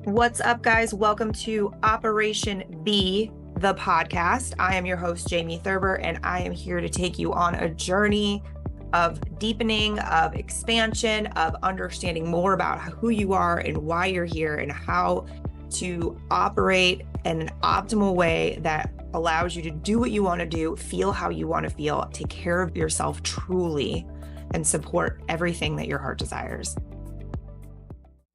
What's up, guys? Welcome to Operation B, the podcast. I am your host, Jamie Thurber, and I am here to take you on a journey of deepening, of expansion, of understanding more about who you are and why you're here and how to operate in an optimal way that allows you to do what you want to do, feel how you want to feel, take care of yourself truly, and support everything that your heart desires.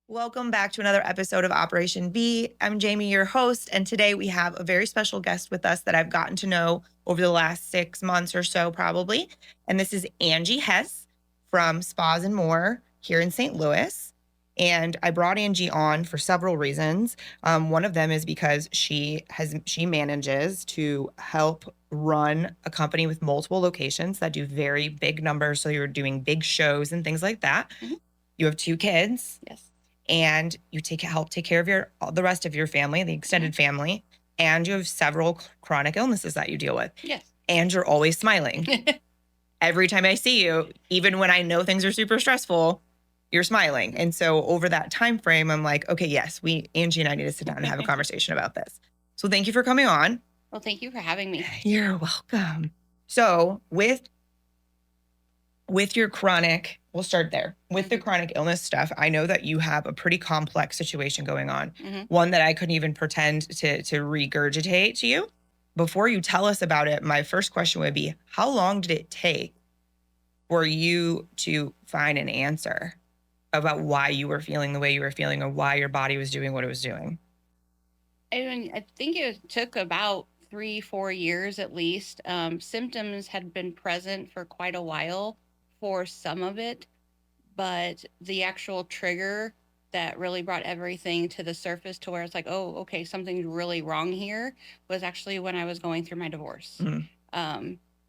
Welcome back to another episode of Operation B. I'm Jamie, your host, and today we have a very special guest with us that I've gotten to know over the last 6 months or so, probably. And this is Angi Hess from Spas and More here in St. Louis. And I brought Angi on for several reasons. One of them is because she manages to help run a company with multiple locations that do very big numbers. So you're doing big shows and things like that. Mm-hmm. You have 2 kids. Yes. And you help take care of the rest of your family, the extended family, and you have several chronic illnesses that you deal with. Yes. And you're always smiling. Every time I see you, even when I know things are super stressful, you're smiling. And so over that time frame, I'm like, okay, yes, Angi and I need to sit down and have a conversation about this. So thank you for coming on. Well, thank you for having me. You're welcome. So with your chronic, we'll start there. With the chronic illness stuff, I know that you have a pretty complex situation going on. One that I couldn't even pretend to regurgitate to you. Before you tell us about it, my first question would be, how long did it take for you to find an answer about why you were feeling the way you were feeling or why your body was doing what it was doing? I think it took about 3-4 years at least. Symptoms had been present for quite a while for some of it, but the actual trigger that really brought everything to the surface to where it's like, oh, okay, something's really wrong here, was actually when I was going through my divorce.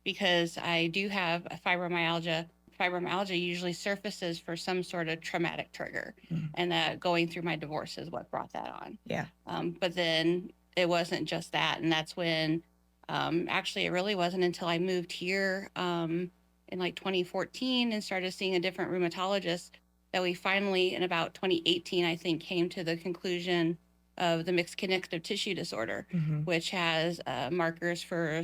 Because I do have a fibromyalgia. Fibromyalgia usually surfaces for some sort of traumatic trigger, and that going through my divorce is what brought that on. Yeah. But then it wasn't just that, and that's when actually it really wasn't until I moved here in like 2014 and started seeing a different rheumatologist that we finally, in about 2018, I think, came to the conclusion of the mixed connective tissue disorder, which has markers for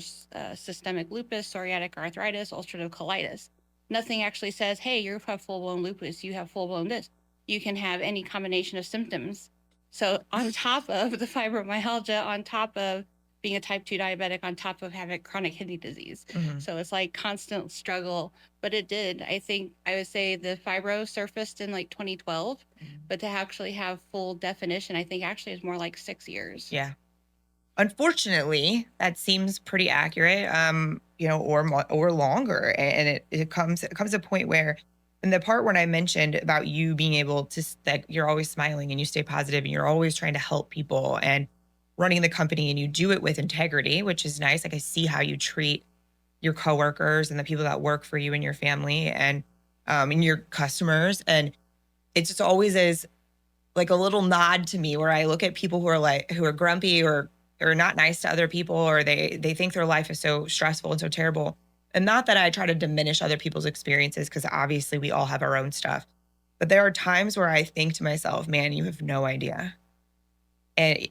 systemic lupus, psoriatic arthritis, ulcerative colitis. Nothing actually says, hey, you have full-blown lupus, you have full-blown this. You can have any combination of symptoms. So on top of the fibromyalgia, on top of being a type 2 diabetic, on top of having chronic kidney disease. So it's like constant struggle, but it did. I think I would say the fibro surfaced in like 2012, but to actually have full definition, I think actually is more like 6 years. Yeah. Unfortunately, that seems pretty accurate, or longer. And it comes to a point where, in the part when I mentioned about you being able to, that you're always smiling and you stay positive and you're always trying to help people and running the company, and you do it with integrity, which is nice. Like, I see how you treat your coworkers and the people that work for you and your family and your customers. And it's just always as like a little nod to me where I look at people who are grumpy or not nice to other people, or they think their life is so stressful and so terrible. And not that I try to diminish other people's experiences, because obviously we all have our own stuff. But there are times where I think to myself, man, you have no idea. And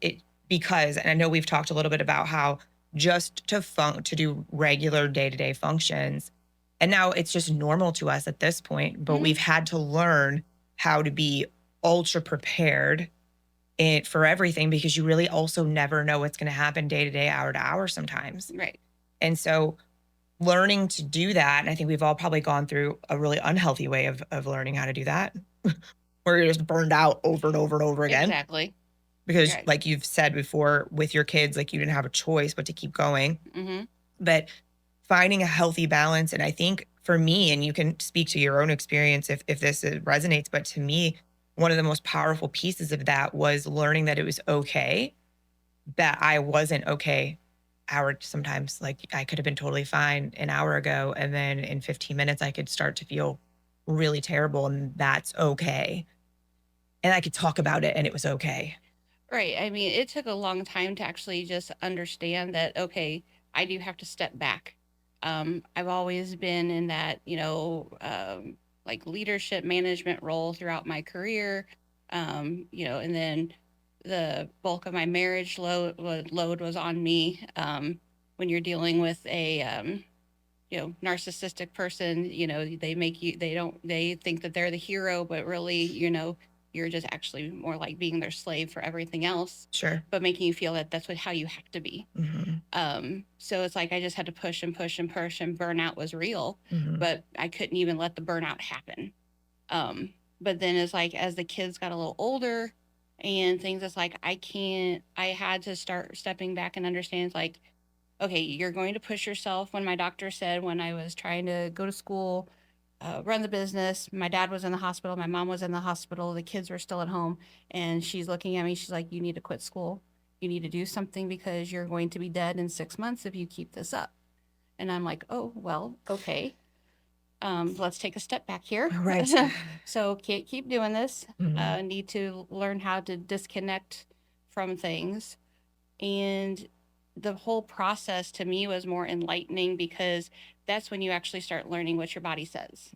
and I know we've talked a little bit about how just to do regular day-to-day functions, and now it's just normal to us at this point, but we've had to learn how to be ultra prepared for everything, because you really also never know what's going to happen day to day, hour to hour sometimes. Right. And so learning to do that, and I think we've all probably gone through a really unhealthy way of learning how to do that, where you're just burned out over and over and over again. Exactly. Because like you've said before with your kids, like you didn't have a choice but to keep going. But finding a healthy balance, and I think for me, and you can speak to your own experience if this resonates, but to me, one of the most powerful pieces of that was learning that it was okay, that I wasn't okay. Sometimes, like, I could have been totally fine an hour ago, and then in 15 minutes, I could start to feel really terrible, and that's okay. And I could talk about it, and it was okay. Right. I mean, it took a long time to actually just understand that, okay, I do have to step back. I've always been in that, like leadership management role throughout my career, and then the bulk of my marriage load was on me. When you're dealing with a narcissistic person, they make you, they think that they're the hero, but really, you're just actually more like being their slave for everything else, Sure. but making you feel that that's how you have to be. So it's like I just had to push and push and push, and burnout was real, but I couldn't even let the burnout happen. But then it's like as the kids got a little older and things, it's like I had to start stepping back and understand, it's like, okay, you're going to push yourself. When my doctor said, when I was trying to go to school, run the business, my dad was in the hospital, my mom was in the hospital, the kids were still at home, and she's looking at me, she's like, you need to quit school. You need to do something because you're going to be dead in 6 months if you keep this up. And I'm like, oh, well, okay. Let's take a step back here. Right. So can't keep doing this. Need to learn how to disconnect from things. And the whole process to me was more enlightening, because that's when you actually start learning what your body says.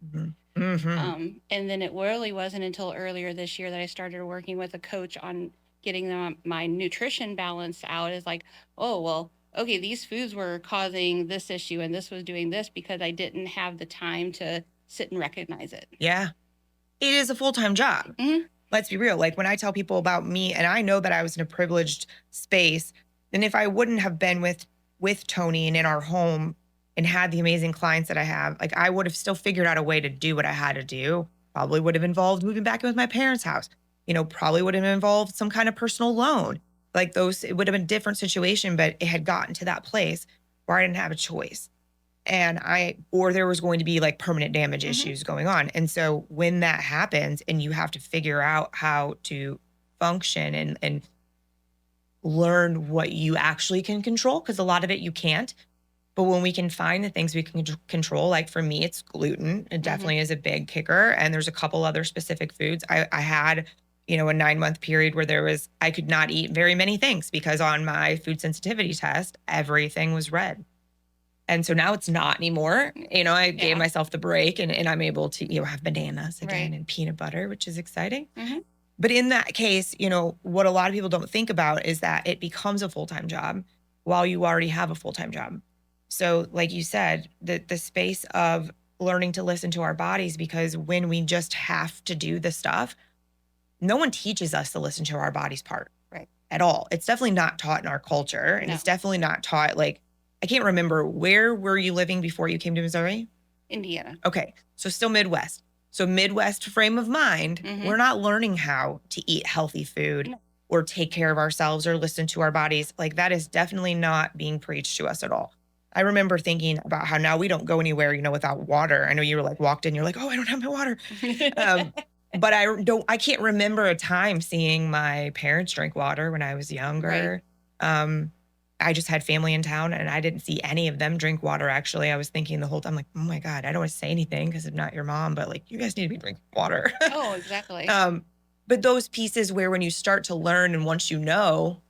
And then it really wasn't until earlier this year that I started working with a coach on getting my nutrition balance out. Is like, oh, well, okay, these foods were causing this issue and this was doing this because I didn't have the time to sit and recognize it. Yeah. It is a full-time job. Let's be real. Like when I tell people about me, and I know that I was in a privileged space, and if I wouldn't have been with Tony and in our home and had the amazing clients that I have, like I would have still figured out a way to do what I had to do. Probably would have involved moving back in with my parents' house. Probably would have involved some kind of personal loan. Like those, it would have been a different situation, but it had gotten to that place where I didn't have a choice. Or there was going to be like permanent damage issues going on. And so when that happens and you have to figure out how to function and learn what you actually can control, because a lot of it you can't. But when we can find the things we can control, like for me, it's gluten. It definitely is a big kicker. And there's a couple other specific foods. I had, a 9-month period where I could not eat very many things because on my food sensitivity test, everything was red. And so now it's not anymore. I gave myself the break and I'm able to, have bananas again and peanut butter, which is exciting. But in that case, what a lot of people don't think about is that it becomes a full-time job while you already have a full-time job. So like you said, the space of learning to listen to our bodies, because when we just have to do the stuff, no one teaches us to listen to our body's part at all. It's definitely not taught in our culture. And it's definitely not taught, like, I can't remember, where were you living before you came to Missouri? Indiana. Okay. So still Midwest. So Midwest frame of mind, we're not learning how to eat healthy food or take care of ourselves or listen to our bodies. Like that is definitely not being preached to us at all. I remember thinking about how now we don't go anywhere, without water. I know you were like walked in, you're like, oh, I don't have my water. But I can't remember a time seeing my parents drink water when I was younger. I just had family in town and I didn't see any of them drink water. Actually, I was thinking the whole time, like, oh my God, I don't want to say anything because I'm not your mom, but like, you guys need to be drinking water. Oh, exactly. But those pieces where when you start to learn and once you know,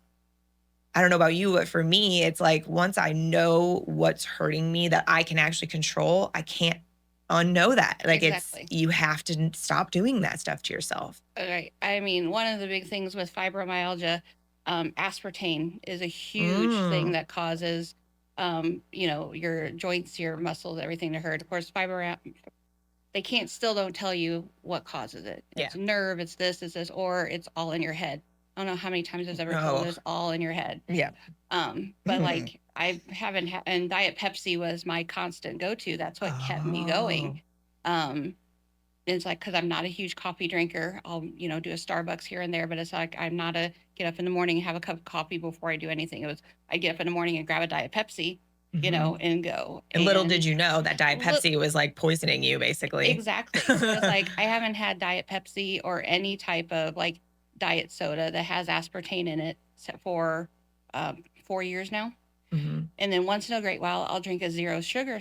I don't know about you, but for me, it's like once I know what's hurting me that I can actually control, I can't unknow that. Like you have to stop doing that stuff to yourself. Right. I mean, one of the big things with fibromyalgia, aspartame is a huge thing that causes, your joints, your muscles, everything to hurt. Of course, they don't tell you what causes it. It's nerve, it's this, or it's all in your head. I don't know how many times I've ever told it's all in your head. Yeah. But like I haven't and Diet Pepsi was my constant go-to. That's what kept me going. It's like, cause I'm not a huge coffee drinker. I'll, do a Starbucks here and there, but it's like, I'm not a get up in the morning and have a cup of coffee before I do anything. I get up in the morning and grab a Diet Pepsi, and go. And little did you know that Diet Pepsi was like poisoning you, basically. Exactly. So it's like, I haven't had Diet Pepsi or any type of like diet soda that has aspartame in it for 4 years now. And then once in a great while, I'll drink a zero sugar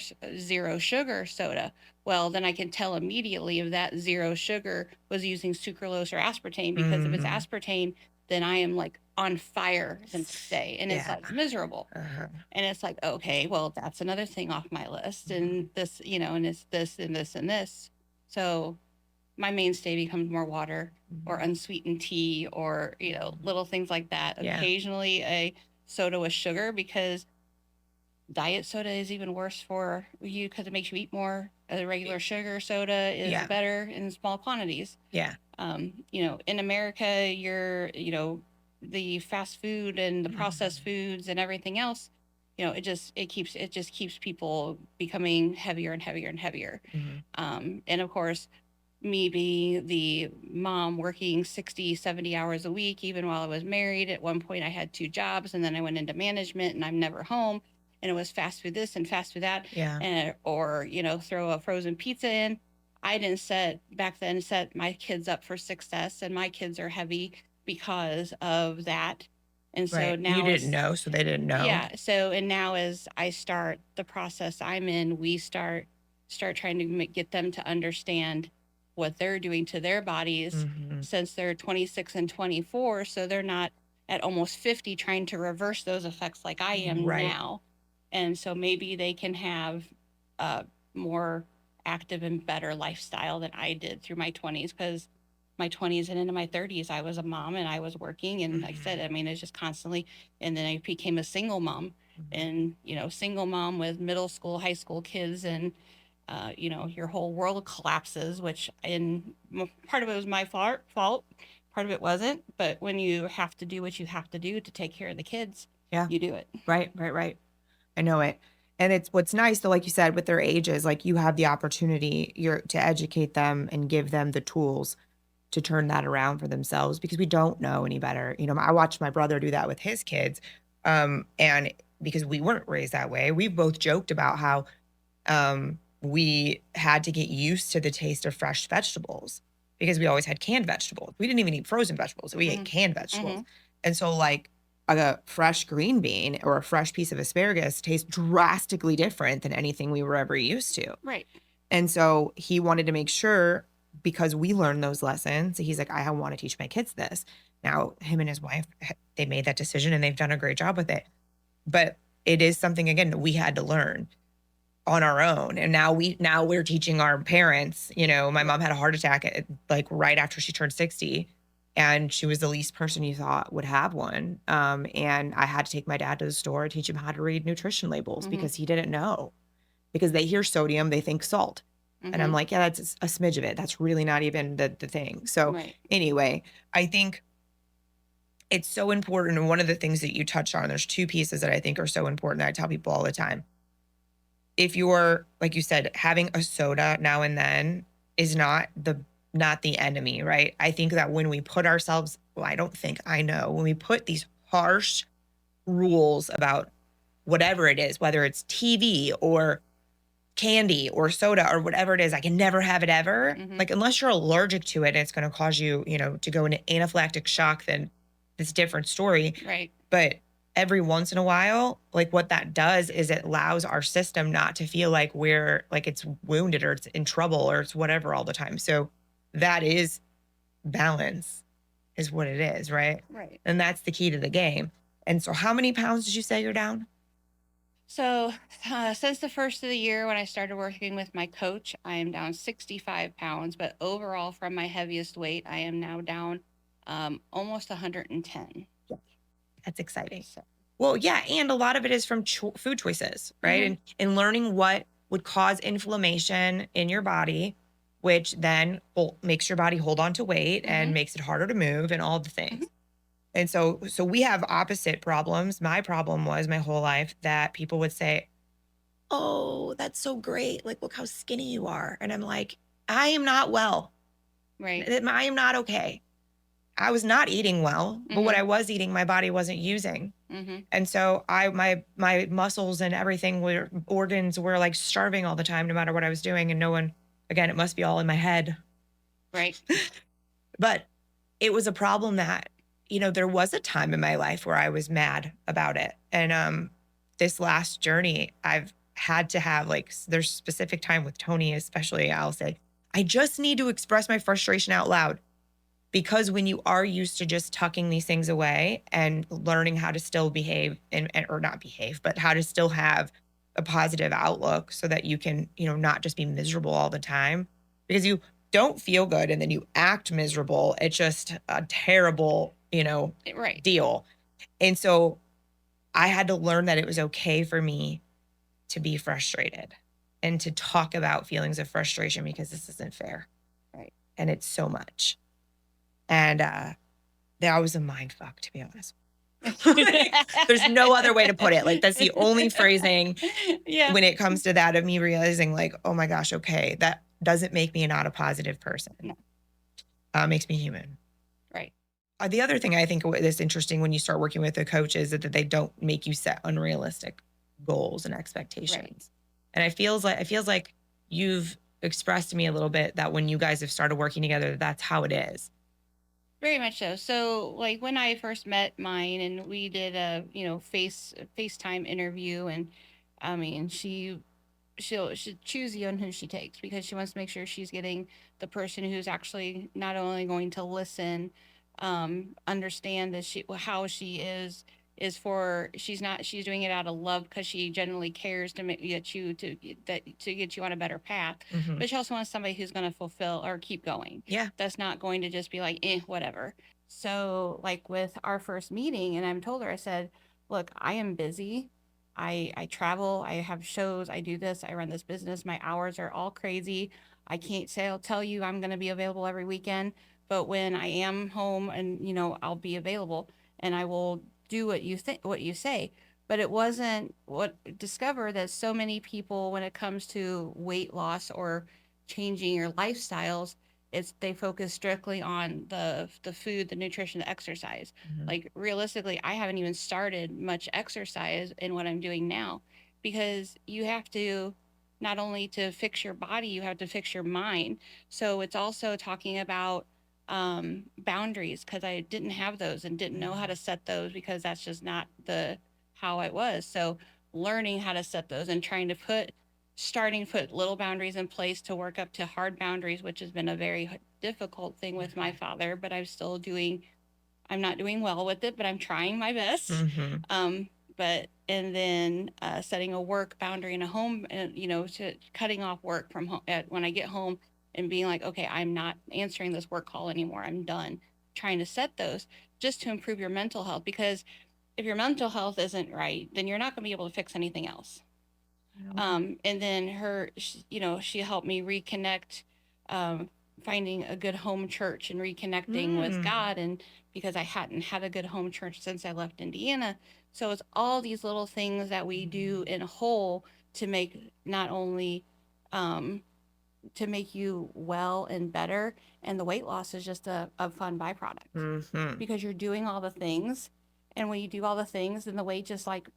soda. Well, then I can tell immediately if that zero sugar was using sucralose or aspartame, because if it's aspartame, then I am like on fire the next day, and it's like miserable. And it's like, okay, well, that's another thing off my list, and this, and it's this and this and this. So my mainstay becomes more water or Mhm. unsweetened tea or, little things like that. Yeah. Occasionally a soda with sugar, because diet soda is even worse for you because it makes you eat more. A regular sugar soda is Yeah. better in small quantities. Yeah. In America, the fast food and the processed Mhm. foods and everything else, it just keeps people becoming heavier and heavier and heavier. Mhm. And of course, me being the mom working 60, 70 hours a week, even while I was married. At one point, I had two jobs, and then I went into management, and I'm never home. And it was fast food this and fast food that, Yeah. or throw a frozen pizza in. I didn't set my kids up for success, and my kids are heavy because of that. And so Right. You now didn't is know, so they didn't know. yeah. So and now as I start the process I'm in, we start trying to get them to understand what they're doing to their bodies Mhm. since they're 26 and 24, so they're not at almost 50 trying to reverse those effects like I am Right. now. And so maybe they can have a more active and better lifestyle than I did through my 20s, because my 20s and into my 30s I was a mom and I was working, and like I said, Mhm. I mean, it's just constantly. And then I became a single mom, Mhm. and single mom with middle school, high school kids, and your whole world collapses. Which in part of it was my fault, part of it wasn't. But when you have to do what you have to do to take care of the kids, Yeah. you do it. Right. Right. Right. I know it. And it's what's nice though, like you said, with their ages, like you have the opportunity to educate them and give them the tools to turn that around for themselves because we don't know any better. I watched my brother do that with his kids. And because we weren't raised that way, we both joked about how we had to get used to the taste of fresh vegetables because we always had canned vegetables. We didn't even eat frozen vegetables. We ate Mm-hmm. canned vegetables. Mm-hmm. And so like a fresh green bean or a fresh piece of asparagus tastes drastically different than anything we were ever used to. Right. And so he wanted to make sure because we learned those lessons, he's like, I want to teach my kids this. Now, him and his wife, they made that decision and they've done a great job with it. But it is something again that we had to learn on our own. And now we're teaching our parents. My mom had a heart attack like right after she turned 60. And she was the least person you thought would have one. And I had to take my dad to the store, teach him how to read nutrition labels Mm-hmm. because he didn't know. Because they hear sodium, they think salt. And I'm Mm-hmm. like, yeah, that's a smidge of it. That's really not even the thing. So Right. anyway, I think it's so important. And one of the things that you touched on, there's two pieces that I think are so important that I tell people all the time. If you're, like you said, having a soda now and then is not the enemy, right? I think that when we put ourselves, well, I don't think I know, when we put these harsh rules about whatever it is, whether it's TV or candy or soda or whatever it is, I can never have it ever. Mm-hmm. Like, unless you're allergic to it and it's going to cause you, to go into anaphylactic shock, then it's a different story. Right. But every once in a while, like what that does is it allows our system not to feel like we're like it's wounded or it's in trouble or it's whatever all the time. So that is balance, is what it is, right? Right. And that's the key to the game. And so, how many pounds did you say you're down? So, since the first of the year when I started working with my coach, I am down 65 pounds. But overall, from my heaviest weight, I am now down almost 110. That's exciting. So, Well, yeah, and a lot of it is from food choices, right? mm-hmm. And learning what would cause inflammation in your body, which then makes your body hold on to weight Mm-hmm. and makes it harder to move and all the Mm-hmm. things. And so we have opposite problems. My problem was my whole life that people would say, "Oh, that's so great. Like, look how skinny you are." And I'm like, "I am not well. Right. I am not okay." I was not eating well, but what Mm-hmm. I was eating, my body wasn't using. Mm-hmm. And so my muscles and everything organs were like starving all the time, no matter what I was doing. And no one, again, it must be all in my head. Right. But it was a problem that, there was a time in my life where I was mad about it. And this last journey, I've had to have there's specific time with Tony, especially, I'll say, I just need to express my frustration out loud. Because when you are used to just tucking these things away and learning how to still behave or not behave, but how to still have a positive outlook so that you can, not just be miserable all the time. Because don't feel good and then you act miserable, it's just a terrible, Right. deal. And so I had to learn that it was okay for me to be frustrated and to talk about feelings of frustration because this isn't fair. Right. And it's so much. And that was a mind fuck, to be honest. Like, there's no other way to put it. Like, that's the only phrasing Yeah. when it comes to that, of me realizing, like, oh my gosh, okay, that doesn't make me not a positive person. No. Makes me human. Right. The other thing I think that's interesting when you start working with a coach is that they don't make you set unrealistic goals and expectations. Right. And it feels like you've expressed to me a little bit that when you guys have started working together, that's how it is. Very much so. So like when I first met mine and we did a, FaceTime interview, and I mean, she'll choose you on who she takes because she wants to make sure she's getting the person who's actually not only going to listen, understand that how she she's doing it out of love because she genuinely cares to get you on a better path. Mhm. But she also wants somebody who's going to fulfill or keep going. Yeah. That's not going to just be like, whatever. So like with our first meeting, and I told her, I said, look, I am busy. I travel, I have shows, I do this, I run this business, my hours are all crazy. I can't say I'll tell you I'm going to be available every weekend, but when I am home and I'll be available and I will do what you say. But it wasn't what discover that so many people when it comes to weight loss or changing your lifestyles, they focus strictly on the food, the nutrition, the exercise. Mhm. Like realistically, I haven't even started much exercise in what I'm doing now because you have to not only to fix your body, you have to fix your mind. So it's also talking about boundaries because I didn't have those and didn't know how to set those because that's just not the how I was. So learning how to set those and trying to starting to put little boundaries in place to work up to hard boundaries, which has been a very difficult thing with my father, but I'm not doing well with it, but I'm trying my best. Mhm. And then setting a work boundary in a home, and to cutting off work from home when I get home and being like, okay, I'm not answering this work call anymore. I'm done. Trying to set those just to improve your mental health because if your mental health isn't right, then you're not going to be able to fix anything else. And then she helped me reconnect, um, finding a good home church and reconnecting with God. And because I hadn't had a good home church since I left Indiana. So it's all these little things that we do in whole to make not only, to make you well and better. And the weight loss is just a fun byproduct Mhm. because you're doing all the things. And when you do all the things, then the weight just like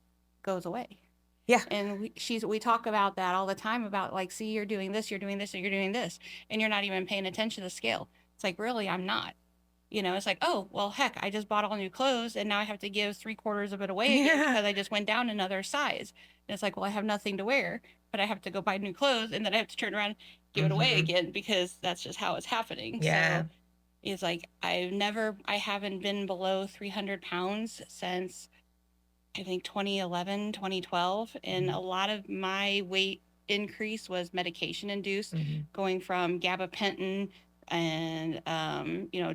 goes away. Yeah. And we talk about that all the time about like, see, you're doing this, you're doing this, and you're doing this, and you're not even paying attention to the scale. It's like, really, I'm not. It's like, oh, well, heck, I just bought all new clothes and now I have to give 3/4 of it away again Yeah. because I just went down another size. And it's like, well, I have nothing to wear, but I have to go buy new clothes and then I have to turn around and give it away Mhm. again because that's just how it's happening. Yeah. So it's like, I haven't been below 300 pounds since I think 2011, 2012. And Mhm. a lot of my weight increase was medication induced, Mhm. going from gabapentin and,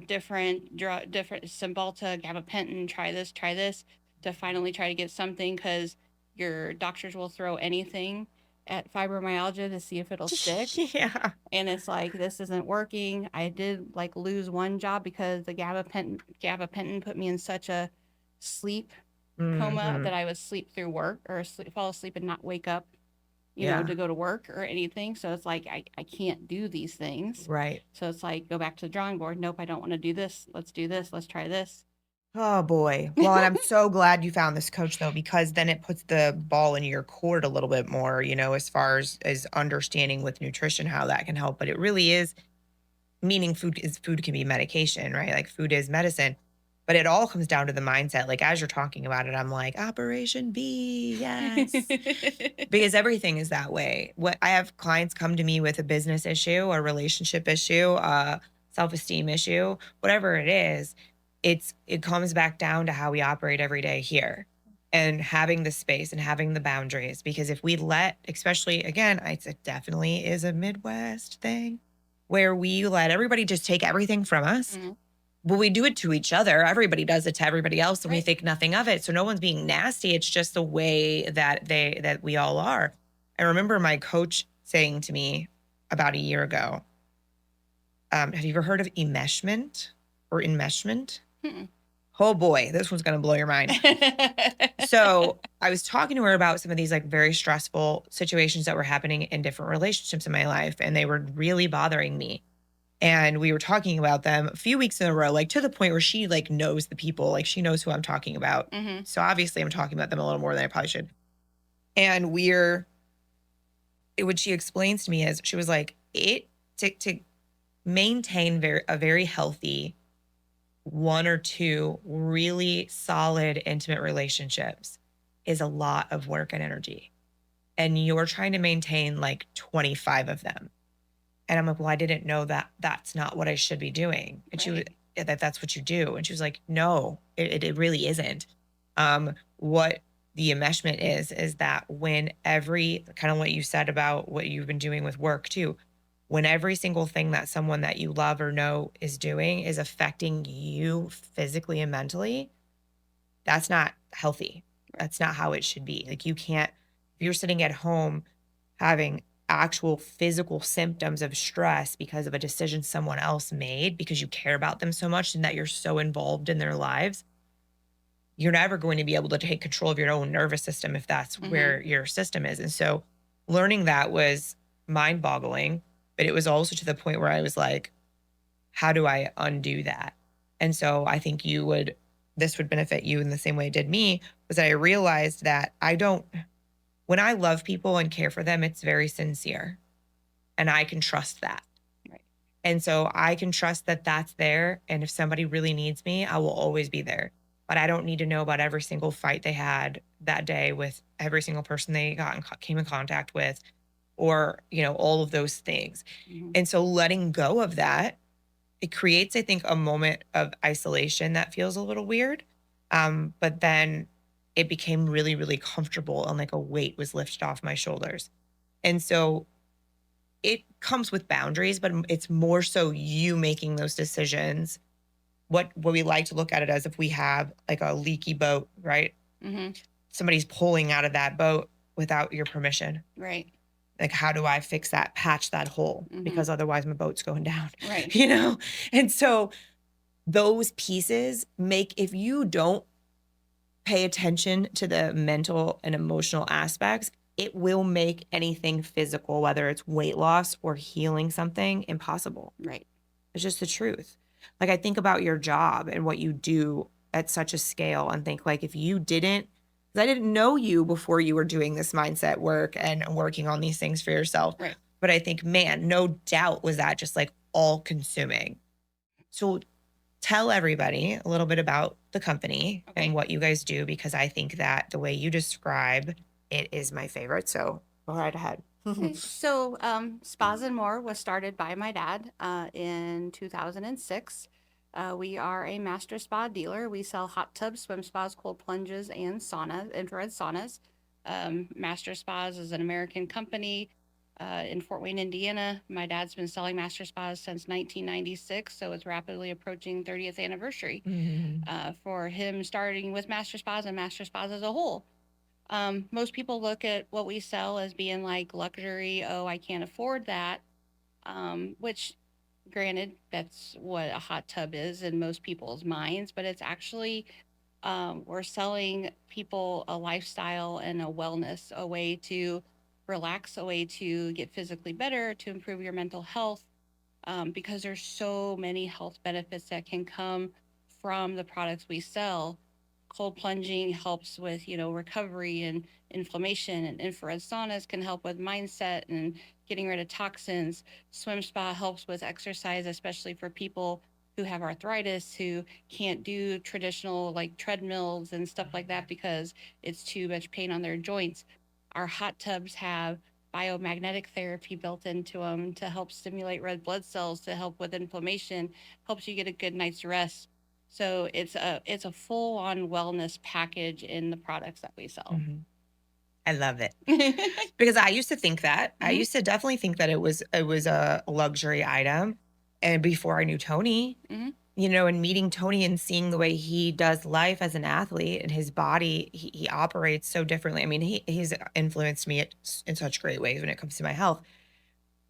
different Cymbalta, gabapentin, try this, to finally try to get something because your doctors will throw anything at fibromyalgia to see if it'll stick. Yeah. And it's like, this isn't working. I did like lose one job because the gabapentin put me in such a sleep coma that Mhm. I would sleep through work or fall asleep and not wake up, Yeah. to go to work or anything. So it's like, I can't do these things. Right. So it's like, go back to the drawing board. Nope, I don't want to do this. Let's do this. Let's try this. Oh boy. Well, and I'm so glad you found this coach though, because then it puts the ball in your court a little bit more, as far as understanding with nutrition how that can help. But it really is, meaning food can be medication, right? Like food is medicine. But it all comes down to the mindset. Like as you're talking about it, I'm like, Operation B, yes. Because everything is that way. What I have clients come to me with a business issue, a relationship issue, a self-esteem issue, whatever it is, it comes back down to how we operate every day here and having the space and having the boundaries. Because if we let, especially again, it definitely is a Midwest thing. where we let everybody just take everything from us. Mhm. Well, we do it to each other. Everybody does it to everybody else, and we Right. think nothing of it. So no one's being nasty. It's just the way that we all are. I remember my coach saying to me about a year ago, have you ever heard of enmeshment or enmeshment? Mm-mm. Oh boy, this one's gonna blow your mind. So I was talking to her about some of these like very stressful situations that were happening in different relationships in my life, and they were really bothering me. And we were talking about them a few weeks in a row, like to the point where she like knows the people, like she knows who I'm talking about. Mhm. So obviously I'm talking about them a little more than I probably should. And what she explains to me is she was like, to maintain a very healthy one or two really solid intimate relationships is a lot of work and energy. And you're trying to maintain like 25 of them. And I'm like, well, I didn't know that that's not what I should be doing. And she was, Right. that that's what you do. And she was like, no, it really isn't. What the enmeshment is that when every kind of what you said about what you've been doing with work too, when every single thing that someone that you love or know is doing is affecting you physically and mentally, that's not healthy. Right. That's not how it should be. Like you can't, if you're sitting at home having actual physical symptoms of stress because of a decision someone else made because you care about them so much and that you're so involved in their lives, you're never going to be able to take control of your own nervous system if that's Mhm. where your system is. And so learning that was mind boggling, but it was also to the point where I was like, how do I undo that? And so I think this would benefit you in the same way it did me, was that I realized that when I love people and care for them, it's very sincere and I can trust that. Right. And so I can trust that that's there. And if somebody really needs me, I will always be there. But I don't need to know about every single fight they had that day with every single person they came in contact with, or, all of those things. Mhm. And so letting go of that, it creates, I think, a moment of isolation that feels a little weird. But then it became really, really comfortable and like a weight was lifted off my shoulders. And so it comes with boundaries, but it's more so you making those decisions. What we like to look at it as, if we have like a leaky boat, right? Mhm. Somebody's pulling out of that boat without your permission. Right. Like, how do I fix that, patch that hole? Mhm. Because otherwise my boat's going down, Right. you know? And so those pieces if you don't pay attention to the mental and emotional aspects, it will make anything physical, whether it's weight loss or healing something, impossible. Right. It's just the truth. Like I think about your job and what you do at such a scale and think like if you didn't, 'cause I didn't know you before you were doing this mindset work and working on these things for yourself. Right. But I think, man, no doubt was that just like all consuming. So tell everybody a little bit about the company and Okay. what you guys do, because I think that the way you describe it is my favorite. So go right ahead. Okay. So, Spas and More was started by my dad in 2006. We are a master spa dealer. We sell hot tubs, swim spas, cold plunges, and infrared saunas. Master Spas is an American company in Fort Wayne, Indiana. My dad's been selling Master Spas since 1996, so it's rapidly approaching 30th anniversary Mhm. for him starting with Master Spas and Master Spas as a whole. Most people look at what we sell as being like luxury. Oh, I can't afford that. Which, granted, that's what a hot tub is in most people's minds, but it's actually, we're selling people a lifestyle and a wellness, a way to relax, a way to get physically better, to improve your mental health, because there's so many health benefits that can come from the products we sell. Cold plunging helps with, recovery and inflammation, and infrared saunas can help with mindset and getting rid of toxins. Swim spa helps with exercise, especially for people who have arthritis, who can't do traditional like treadmills and stuff like that because it's too much pain on their joints. Our hot tubs have biomagnetic therapy built into them to help stimulate red blood cells, to help with inflammation, helps you get a good night's rest. So it's a full on wellness package in the products that we sell. Mhm. I love it. Because I used to think that. I Mhm, used to definitely think that it was a luxury item. And before I knew Tony, mhm, and meeting Tony and seeing the way he does life as an athlete and his body, he operates so differently. I mean, he's influenced me in such great ways when it comes to my health.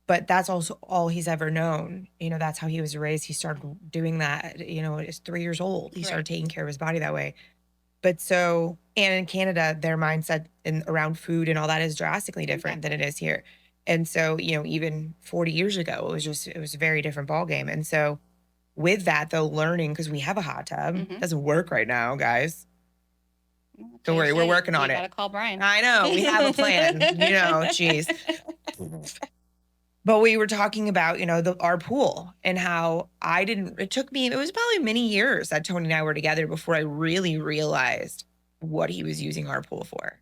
But that's also all he's ever known. That's how he was raised. He started doing that, at 3 years old. He started right, taking care of his body that way. But so and in Canada, their mindset in around food and all that is drastically different than it exactly. is here. And so, even 40 years ago, it was a very different ballgame. And so with that though, learning because we have a hot tub, Mhm. doesn't work right now, guys. Well, that's Don't why I worry, we're say working you on it. gotta call Brian. I know we have a plan, geez. But we were talking about, our pool and how it was probably many years that Tony and I were together before I really realized what he was using our pool for.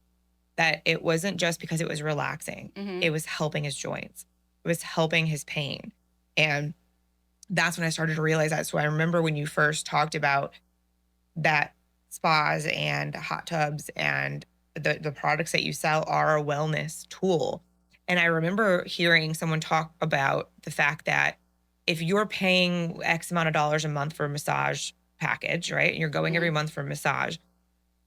That it wasn't just because it was relaxing. Mhm, It was helping his joints. It was helping his pain. And that's when I started to realize that. So I remember when you first talked about that spas and hot tubs and the products that you sell are a wellness tool. And I remember hearing someone talk about the fact that if you're paying X amount of dollars a month for a massage package, right? And you're going every mhm, month for a massage,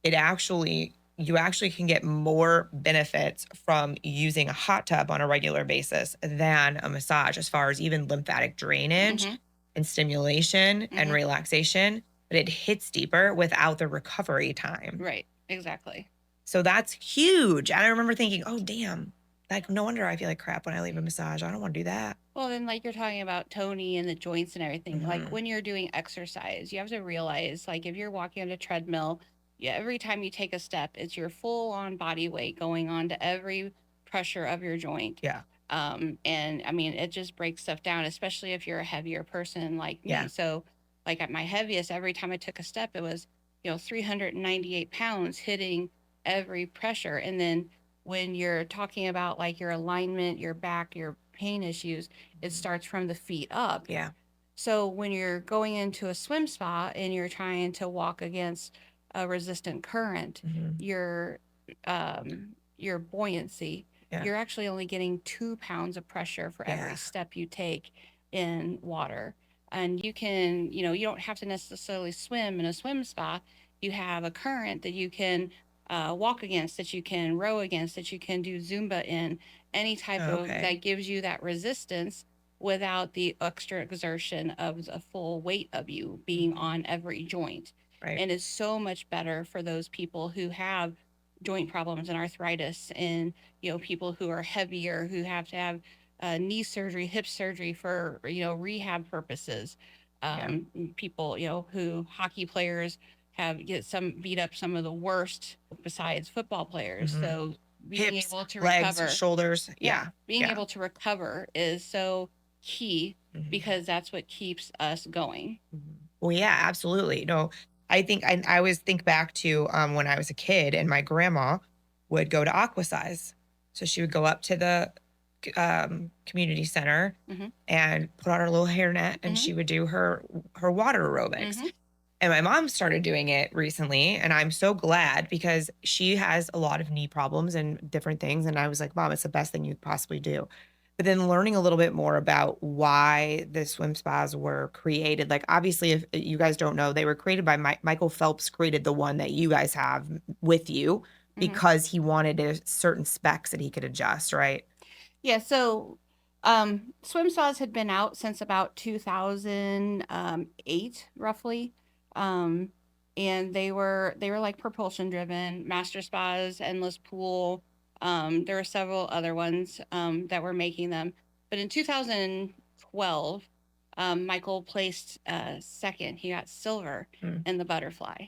you actually can get more benefits from using a hot tub on a regular basis than a massage as far as even lymphatic drainage mhm, and stimulation and mhm. relaxation, but it hits deeper without the recovery time. Right, exactly. So that's huge. And I remember thinking, "Oh, damn. Like no wonder I feel like crap when I leave a massage. I don't want to do that." Well, then, like you're talking about Tony and the joints and everything, like Mhm. when you're doing exercise, you have to realize, like, if you're walking on a treadmill, yeah, every time you take a step, it's your full on body weight going on to every pressure of your joint. Yeah. And I mean, it just breaks stuff down, especially if you're a heavier person like me. Yeah. So, like at my heaviest, every time I took a step, it was, 398 pounds hitting every pressure. And then when you're talking about like your alignment, your back, your pain issues, it Mhm. starts from the feet up. Yeah. So when you're going into a swim spa and you're trying to walk against a resistant current, Mhm. your buoyancy, Yeah. you're actually only getting 2 pounds of pressure for every Yeah. step you take in water. And you can, you don't have to necessarily swim in a swim spa. You have a current that you can walk against, that you can row against, that you can do Zumba in, any type Oh, of okay. that gives you that resistance without the extra exertion of the full weight of you being Mhm. on every joint. Right. And it's so much better for those people who have joint problems and arthritis, and people who are heavier, who have to have knee surgery, hip surgery for rehab purposes. Yeah. People who hockey players have get some beat up some of the worst besides football players. Mhm. So being Hips, able to legs, recover, shoulders. yeah, Yeah. being Yeah. able to recover is so key, Mhm. because that's what keeps us going. Mhm. Well, yeah, absolutely. No, I always think back to when I was a kid and my grandma would go to Aquasize. So she would go up to the community center Mhm. and put on her little hairnet and Mhm. she would do her water aerobics. Mhm. And my mom started doing it recently, and I'm so glad because she has a lot of knee problems and different things. And I was like, Mom, it's the best thing you could possibly do. But then learning a little bit more about why the swim spas were created. Like, obviously, if you guys don't know, they were created by Michael Phelps, created the one that you guys have with you Mhm. because he wanted certain specs that he could adjust, right? Yeah, so swim saws had been out since about 2008 roughly. Um and they were like propulsion driven, Master Spas, Endless Pool. There were several other ones that were making them. But in 2012, Michael placed second. He got silver Mm. in the butterfly.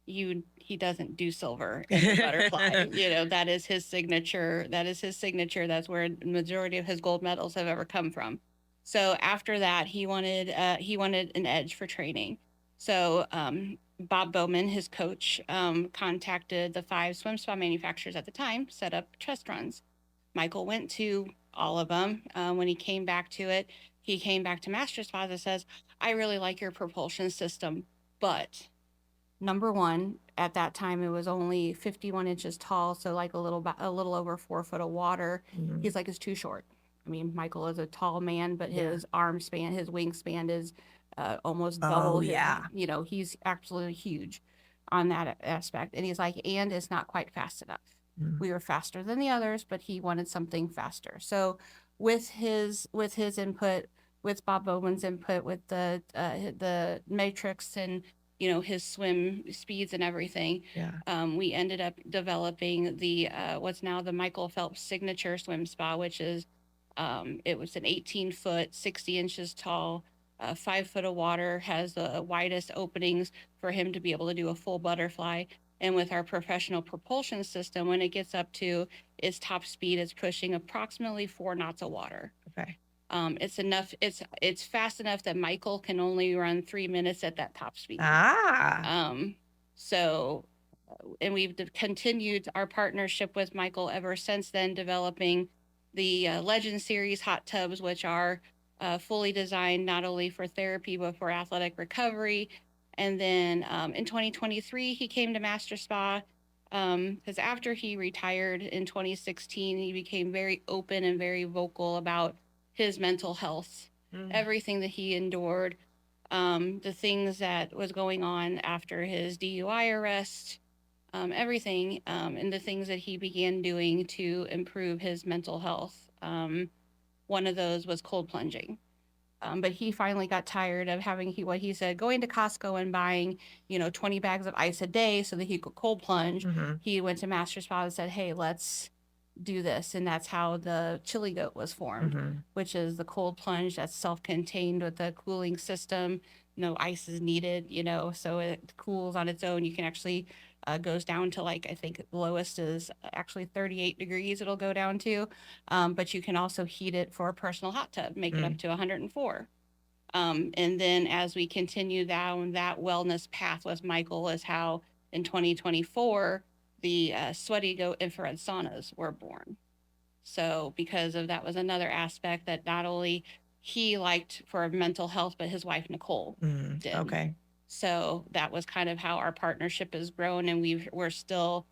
He doesn't do silver in the butterfly. That is his signature. That's where the majority of his gold medals have ever come from. So after that, he wanted an edge for training. So Bob Bowman, his coach, contacted the 5 swim spa manufacturers at the time, set up test runs. Michael went to all of them. When he came back to it, he came back to Master Spas and says, "I really like your propulsion system, but Number one, at that time, it was only 51 inches tall, so like a little over 4 foot of water. Mhm. He's like, it's too short. I mean, Michael is a tall man, but Yeah. his arm span, his wingspan is almost Oh, double his. yeah. You know, he's absolutely huge on that aspect. And he's like, and it's not quite fast enough. Mm. We were faster than the others, but he wanted something faster. So with his input, with Bob Bowman's input, with the matrix and his swim speeds and everything, Yeah. we ended up developing the what's now the Michael Phelps signature swim spa, which is it was an 18-foot, 60 inches tall, 5 foot of water, has the widest openings for him to be able to do a full butterfly. And with our professional propulsion system, when it gets up to its top speed, it's pushing approximately 4 knots of water. Okay. It's enough. It's fast enough that Michael can only run 3 minutes at that top speed. Ah. So, and we've continued our partnership with Michael ever since then, developing the Legend Series hot tubs, which are fully designed not only for therapy but for athletic recovery. And then in 2023, he came to Master Spa because after he retired in 2016, he became very open and very vocal about his mental health, everything that he endured, the things that was going on after his DUI arrest, everything, and the things that he began doing to improve his mental health. One of those was cold plunging. But he finally got tired of having what he said, going to Costco and buying, 20 bags of ice a day so that he could cold plunge. Mm-hmm. He went to Master Spa and said, hey, let's do this. And that's how the Chili Goat was formed, which is the cold plunge that's self-contained with a cooling system. No ice is needed, so it cools on its own. You can actually goes down to I think the lowest is actually 38 degrees it'll go down to. But you can also heat it for a personal hot tub, make it up to 104. And then as we continue down that wellness path with Michael is how in 2024, the Sweaty Goat infrared saunas were born. So because of that was another aspect that not only he liked for mental health, but his wife, Nicole, did. Okay. So that was kind of how our partnership has grown. And we're still,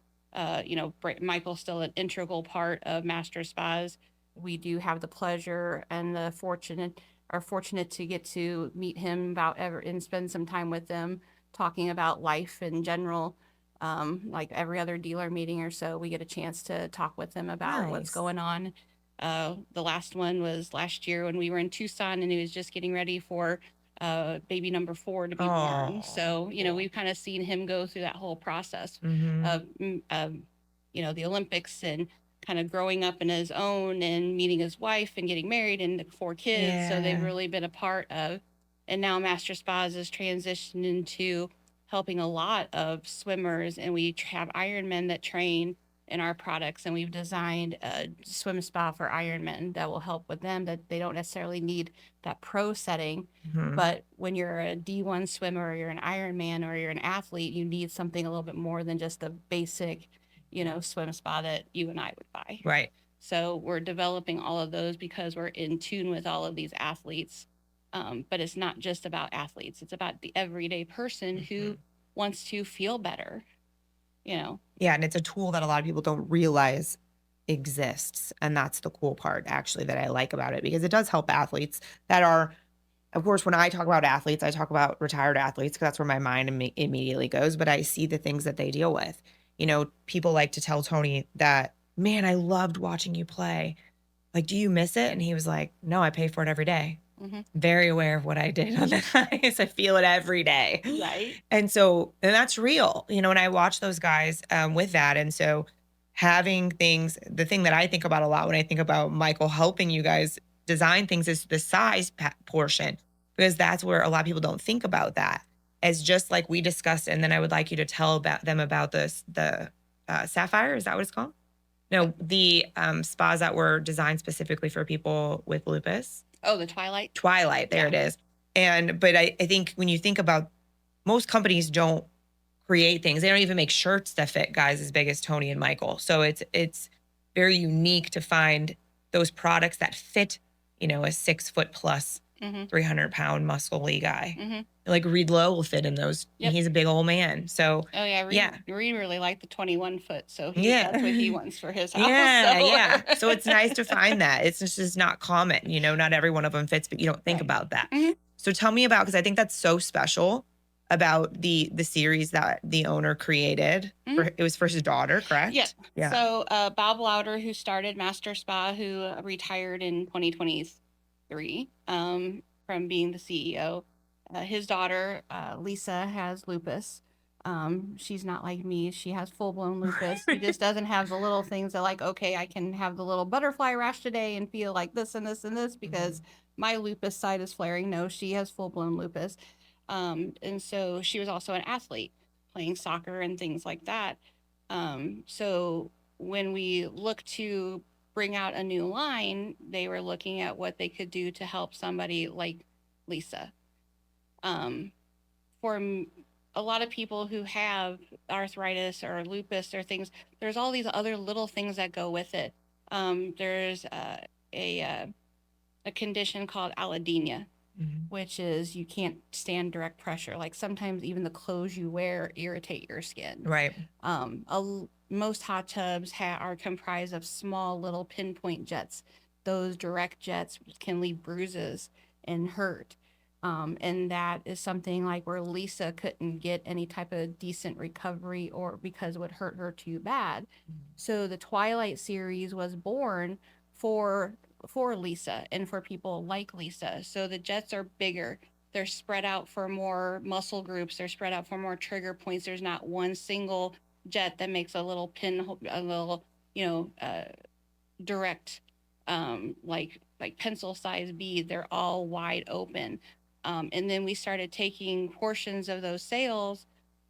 Michael's still an integral part of Master Spas. We do have the pleasure and the fortunate to get to meet him and spend some time with them talking about life in general. Like every other dealer meeting or so, we get a chance to talk with them about what's going on. The last one was last year when we were in Tucson and he was just getting ready for baby number 4 to be born. So, we've kind of seen him go through that whole process of, the Olympics and kind of growing up in his own and meeting his wife and getting married and 4 kids. Yeah. So they've really been a part of, and now Master Spas has transitioned into helping a lot of swimmers, and we have Ironmen that train in our products, and we've designed a swim spa for Ironmen that will help with them, that they don't necessarily need that pro setting. But when you're a D1 swimmer or you're an Ironman or you're an athlete, you need something a little bit more than just a basic, swim spa that you and I would buy. Right. So we're developing all of those because we're in tune with all of these athletes. But it's not just about athletes. It's about the everyday person who wants to feel better, Yeah, and it's a tool that a lot of people don't realize exists. And that's the cool part, actually, that I like about it, because it does help athletes that are, of course, when I talk about athletes, I talk about retired athletes because that's where my mind immediately goes. But I see the things that they deal with. People like to tell Tony that, man, I loved watching you play. Like, do you miss it? And he was like, no, I pay for it every day. Very aware of what I did on the ice. I feel it every day. right? And that's real, and I watch those guys with that. And so having the thing that I think about a lot when I think about Michael helping you guys design things is the size portion, because that's where a lot of people don't think about that, as just like we discussed. And then I would like you to tell them about the Sapphire. Is that what it's called? No, the spas that were designed specifically for people with lupus. Oh, the Twilight? Twilight, there it is. But I think when you think about, most companies don't create things. They don't even make shirts that fit guys as big as Tony and Michael. So it's very unique to find those products that fit, a 6 foot plus 300-pound muscly guy. Mm-hmm. Like Reed Lowe will fit in those. Yep. He's a big old man. So Oh yeah, yeah. Reed really liked the 21 foot, so Yeah. that's what he wants for his house. Yeah, So. yeah. So it's nice to find that. It's just not common, not every one of them fits, but you don't think Right. about that. Mhm. So tell me about, because I think that's so special about the series that the owner created. It was for his daughter, correct? Yeah. Yeah. So Bob Louder, who started Master Spa, who retired in 2023 from being the CEO, his daughter Lisa has lupus. She's not like me. She has full blown lupus. She just doesn't have the little things that, like, okay, I can have the little butterfly rash today and feel like this and this and this because my lupus side is flaring. No, she has full blown lupus. And so she was also an athlete playing soccer and things like that. So when we look to bring out a new line, they were looking at what they could do to help somebody like Lisa. For a lot of people who have arthritis or lupus or things, there's all these other little things that go with it. There's a condition called allodynia, which is you can't stand direct pressure. Like sometimes even the clothes you wear irritate your skin. Right. Most hot tubs are comprised of small little pinpoint jets. Those direct jets can leave bruises and hurt. And that is something like where Lisa couldn't get any type of decent recovery or because it would hurt her too bad. So the Twilight series was born for Lisa and for people like Lisa. So the jets are bigger. They're spread out for more muscle groups. They're spread out for more trigger points. There's not one single jet that makes a little a little, direct, like pencil size bead. They're all wide open. And then we started taking portions of those sales.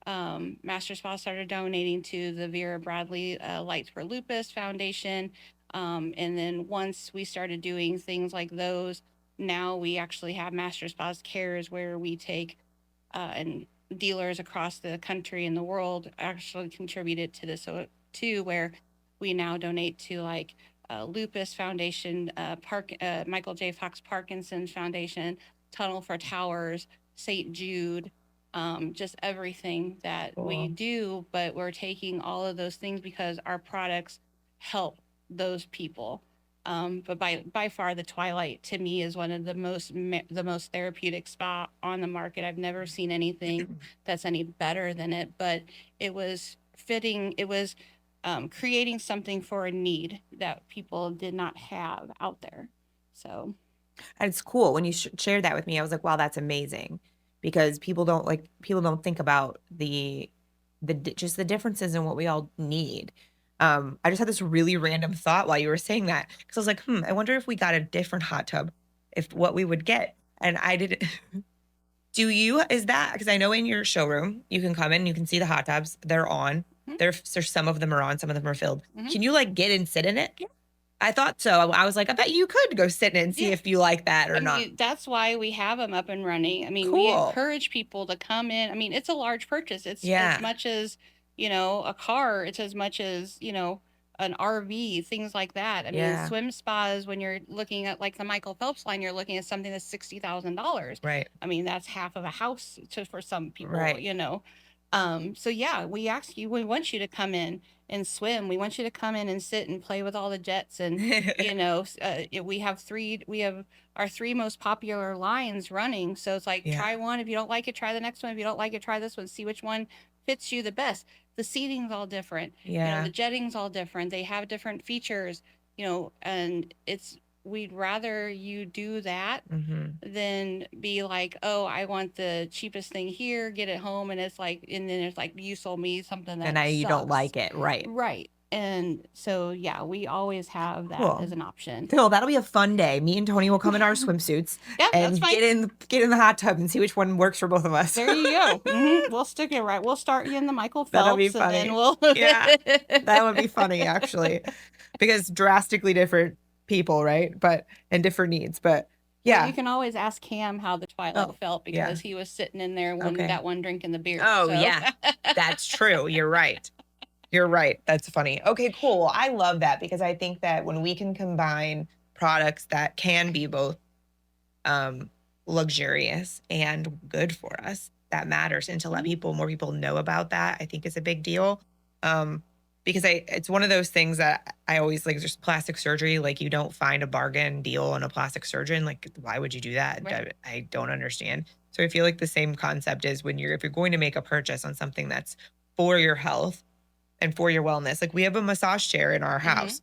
Master Spa started donating to the Vera Bradley Lights for Lupus Foundation. And then once we started doing things like those, now we actually have Master Spas Cares where we take and dealers across the country and the world actually contributed to this too, where we now donate to like Lupus Foundation, Michael J. Fox Parkinson's Foundation, Tunnel for Towers, St. Jude, just everything that we do. But we're taking all of those things because our products help those people. But by far, the Twilight to me is one of the most therapeutic spa on the market. I've never seen anything that's any better than it. But it was fitting. It was creating something for a need that people did not have out there. So, and it's cool when you shared that with me. I was like, wow, that's amazing, because people don't think about the just the differences in what we all need. I just had this really random thought while you were saying that, because I was like, I wonder if we got a different hot tub, if what we would get. And I didn't. Is that, because I know in your showroom, you can come in, you can see the hot tubs, they're on. There's some of them are on, some of them are filled. Can you like get and sit in it? Yeah. I thought so. I was like, I bet you could go sit in it and see if you like that or not. That's why we have them up and running. I mean, we encourage people to come in. I mean, it's a large purchase. It's as much as, a car. It's as much as, an RV, things like that. I mean, swim spas, when you're looking at like the Michael Phelps line, you're looking at something that's $60,000. Right. I mean, that's half of a house for some people, right. So yeah, we want you to come in and swim. We want you to come in and sit and play with all the jets. And, we have our three most popular lines running. So it's like, try one. If you don't like it, try the next one. If you don't like it, try this one. See which one fits you the best. The seating's all different. Yeah. The jetting's all different. They have different features, and we'd rather you do that than be like, oh, I want the cheapest thing here, get it home, and it's like, and then it's like, you sold me something that and now you don't like it, right? And so yeah, we always have that as an option. Cool. That'll be a fun day. Me and Tony will come in our swimsuits and get in the hot tub and see which one works for both of us. There you go. We'll stick it right. We'll start you in the Michael Phelps. That'll be funny. And then we'll that would be funny actually, because drastically different people, right? And different needs, but yeah. Well, you can always ask Cam how the Twilight felt, because he was sitting in there that one drinking the beer. Oh, so. Yeah, that's true. You're right. You're right. That's funny. Okay, cool. I love that, because I think that when we can combine products that can be both luxurious and good for us that matters. And to let Mhm. more people know about that, I think is a big deal. Um, because it's one of those things that I always like, there's plastic surgery, like you don't find a bargain deal on a plastic surgeon. Like, why would you do that? Right. I don't understand. So I feel like the same concept is when if you're going to make a purchase on something that's for your health and for your wellness. Like we have a massage chair in our Mhm. house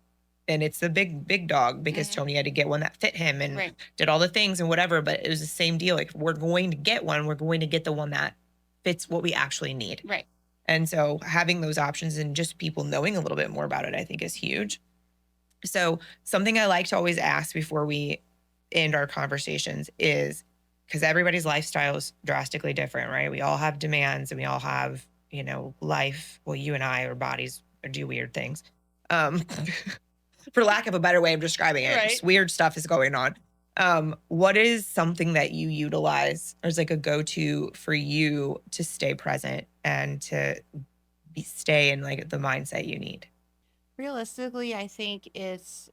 and it's a big dog because Mhm. Tony had to get one that fit him and Right. did all the things and whatever. But it was the same deal. Like we're going to get one, we're going to get the one that fits what we actually need. Right. And so having those options and just people knowing a little bit more about it, I think is huge. So something I like to always ask before we end our conversations is because everybody's lifestyle is drastically different, right? We all have demands and we all have, life. Well, you and I, our bodies do weird things. Um, for lack of a better way of describing it, just Right. weird stuff is going on. What is something that you utilize or is like a go-to for you to stay present and to stay in like the mindset you need? Realistically, I think it's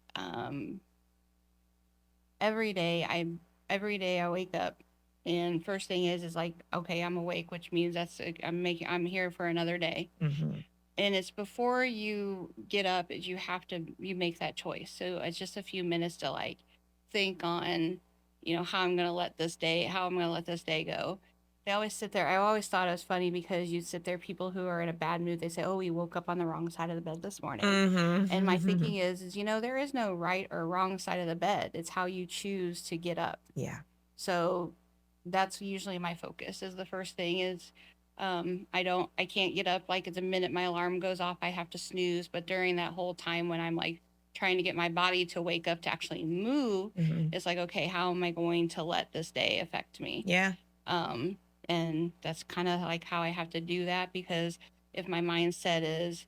every day I wake up and first thing is like, okay, I'm awake, which means I'm here for another day. Hmm. And it's before you get up is you make that choice. So it's just a few minutes to like think on, how I'm gonna let this day go. They always sit there. I always thought it was funny because you sit there, people who are in a bad mood, they say, oh, we woke up on the wrong side of the bed this morning. And my Hmm. thinking is there is no right or wrong side of the bed. It's how you choose to get up. Yeah. So that's usually my focus is the first thing is I can't get up like the minute my alarm goes off, I have to snooze. But during that whole time when I'm like trying to get my body to wake up to actually move, Hmm. it's like, okay, how am I going to let this day affect me? Yeah. Um, and that's kind of like how I have to do that because if my mindset is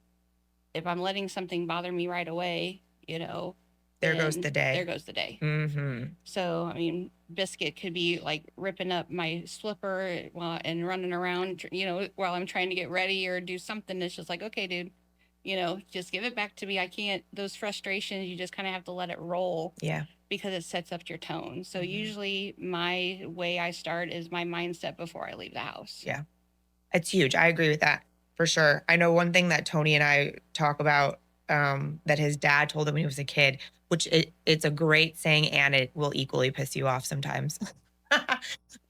if I'm letting something bother me right away, There goes then the there day. goes the day. Hmm. So, I mean, Biscuit could be like ripping up my slipper and running around, while I'm trying to get ready or do something. It's just like, okay, dude, just give it back to me. I can't, those frustrations, you just kind of have to let it roll Yeah. because it sets up your tone. So, Hmm. usually my way I start is my mindset before I leave the house. Yeah. It's huge. I agree with that for sure. I know one thing that Tony and I talk about that his dad told him when he was a kid, which it's a great saying and it will equally piss you off sometimes,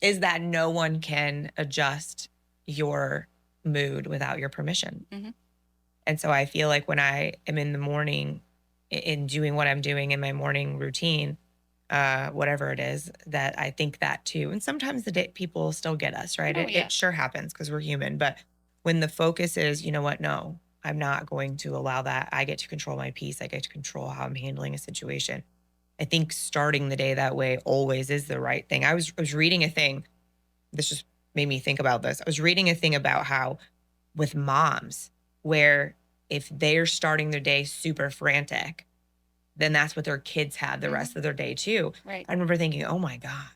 is that no one can adjust your mood without your permission. Mm-hmm. And so I feel like when I am in the morning in doing what I'm doing in my morning routine, whatever it is, that I think that too. And sometimes the day people still get us, right? Oh, It yeah. sure happens because we're human. But when the focus is, you know what? No, I'm not going to allow that. I get to control my peace. I get to control how I'm handling a situation. I think starting the day that way always is the right thing. I was reading a thing. This just made me think about this. I was reading a thing about how with moms, where if they're starting their day super frantic, then that's what their kids have the Mm-hmm. rest of their day too. Right. I remember thinking, "Oh my god,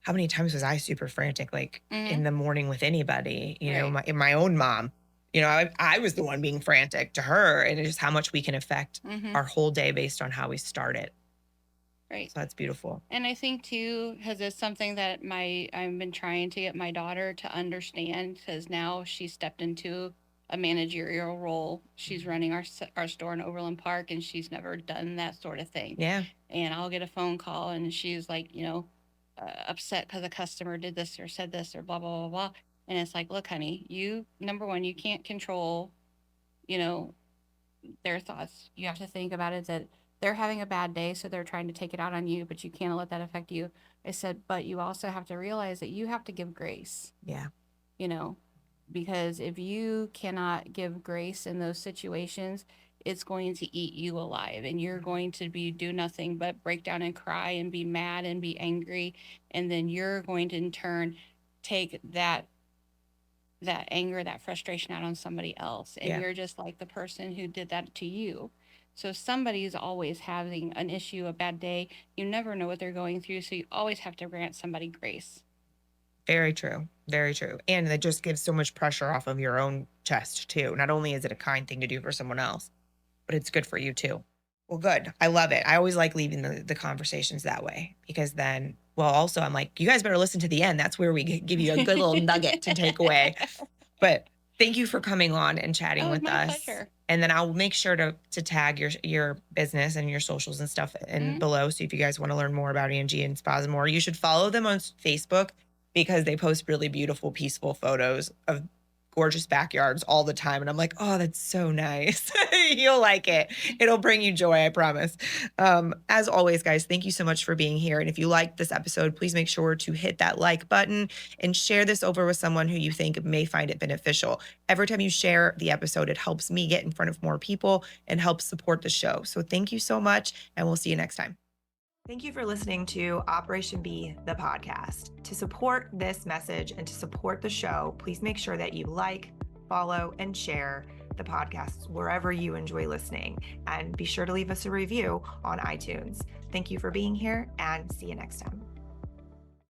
how many times was I super frantic like Mm-hmm. in the morning with anybody, Right. my own mom. I was the one being frantic to her and it's just how much we can affect Mm-hmm. our whole day based on how we start it. Right. So that's beautiful. And I think too, because it's something that I've been trying to get my daughter to understand, because now she's stepped into a managerial role. She's running our store in Overland Park, and she's never done that sort of thing. Yeah. And I'll get a phone call, and she's like, upset because a customer did this or said this or blah blah blah blah. And it's like, look, honey, you number one, you can't control, you know, their thoughts. You have to think about it that they're having a bad day, so they're trying to take it out on you, but you can't let that affect you. I said, but you also have to realize that you have to give grace, Yeah. you know, because if you cannot give grace in those situations, it's going to eat you alive and you're going to be do nothing but break down and cry and be mad and be angry, and then you're going to in turn take that anger, that frustration out on somebody else. And Yeah. you're just like the person who did that to you. So somebody's always having an issue, a bad day. You never know what they're going through. So you always have to grant somebody grace. Very true. Very true. And it just gives so much pressure off of your own chest too. Not only is it a kind thing to do for someone else, but it's good for you too. Well, good. I love it. I always like leaving the conversations that way because then, well, also I'm like, you guys better listen to the end. That's where we give you a good little nugget to take away. But thank you for coming on and chatting Oh, it's with my us. pleasure. And then I'll make sure to tag your business and your socials and stuff in Mhm. below. So if you guys want to learn more about Angie and Spas more, you should follow them on Facebook because they post really beautiful, peaceful photos of gorgeous backyards all the time. And I'm like, oh, that's so nice. You'll like it. It'll bring you joy, I promise. As always, guys, thank you so much for being here. And if you liked this episode, please make sure to hit that like button and share this over with someone who you think may find it beneficial. Every time you share the episode, it helps me get in front of more people and helps support the show. So thank you so much, and we'll see you next time. Thank you for listening to Operation B, the podcast. To support this message and to support the show, please make sure that you like, follow, and share the podcast wherever you enjoy listening. And be sure to leave us a review on iTunes. Thank you for being here, and see you next time.